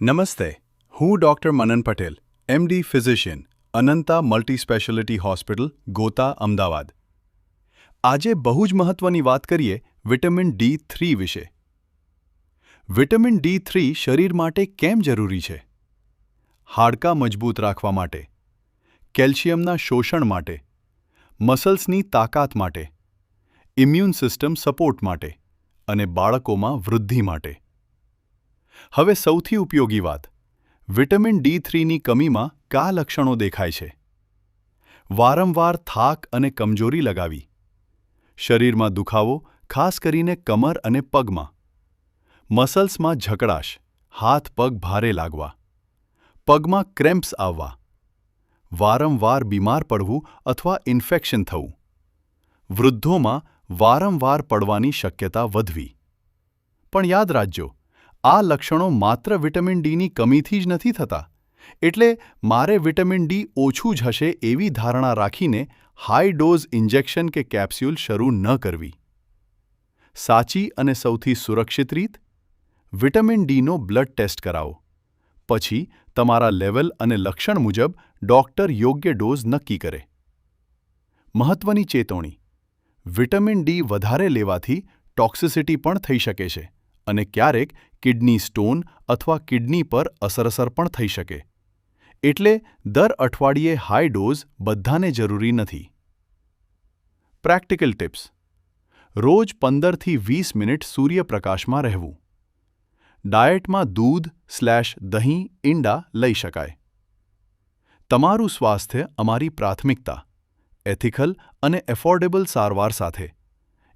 નમસ્તે, હું doctor Manan Patel, MD physician, Ananta multi speciality hospital, Gota, Ahmedabad. આજે બહુ જ મહત્વની વાત કરીએ વિટામિન D3 વિશે. વિટામિન D3 શરીર માટે કેમ જરૂરી છે? હાડકાં મજબૂત રાખવા માટે, કેલ્શિયમના શોષણ માટે, મસલ્સની તાકાત માટે, ઇમ્યુન સિસ્ટમ સપોર્ટ માટે અને બાળકોમાં વૃદ્ધિ માટે. હવે સૌથી ઉપયોગી વાત, વિટામિન D3ની કમીમાં કયા લક્ષણો દેખાય છે? વારંવાર થાક અને કમજોરી લગાવી, શરીરમાં દુખાવો, ખાસ કરીને કમર અને પગમાં, મસલ્સમાં જકડાશ, હાથ પગ ભારે લાગવા, પગમાં ક્રેમ્પ્સ આવવા, વારંવાર બીમાર પડવું અથવા ઇન્ફેક્શન થવું, વૃદ્ધોમાં વારંવાર પડવાની શક્યતા વધવી. પણ યાદ રાખજો, આ લક્ષણો માત્ર વિટામિન Dની કમીથી જ નથી થતા, એટલે મારે વિટામિન D ઓછું જ હશે એવી ધારણા રાખીને હાઈ ડોઝ ઇન્જેક્શન કે કેપ્સ્યુલ શરૂ ન કરવી. સાચી અને સૌથી સુરક્ષિત રીત? વિટામિન Dનો બ્લડ ટેસ્ટ કરાવો. પછી તમારા લેવલ અને લક્ષણ મુજબ ડૉક્ટર યોગ્ય ડોઝ નક્કી કરે. મહત્વની ચેતવણી: વિટામિન D વધારે લેવાથી ટોક્સિસિટી પણ થઈ શકે છે અને ક્યારેક કિડની સ્ટોન અથવા કિડની પર અસર પણ થઈ શકે. એટલે દર અઠવાડિયે હાઈ ડોઝ બધાને જરૂરી નથી. પ્રેક્ટિકલ ટિપ્સ: રોજ 15થી 20 મિનિટ સૂર્યપ્રકાશમાં રહેવું. ડાયટમાં દૂધ/દહીં, ઈંડા લઈ શકાય. તમારું સ્વાસ્થ્ય અમારી પ્રાથમિકતા. એથિકલ અને એફોર્ડેબલ સારવાર સાથે.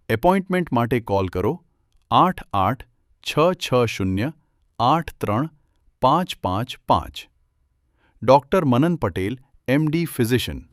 એપોઇન્ટમેન્ટ માટે કોલ કરો 88-660-83-555. Doctor Manan Patel, MD physician.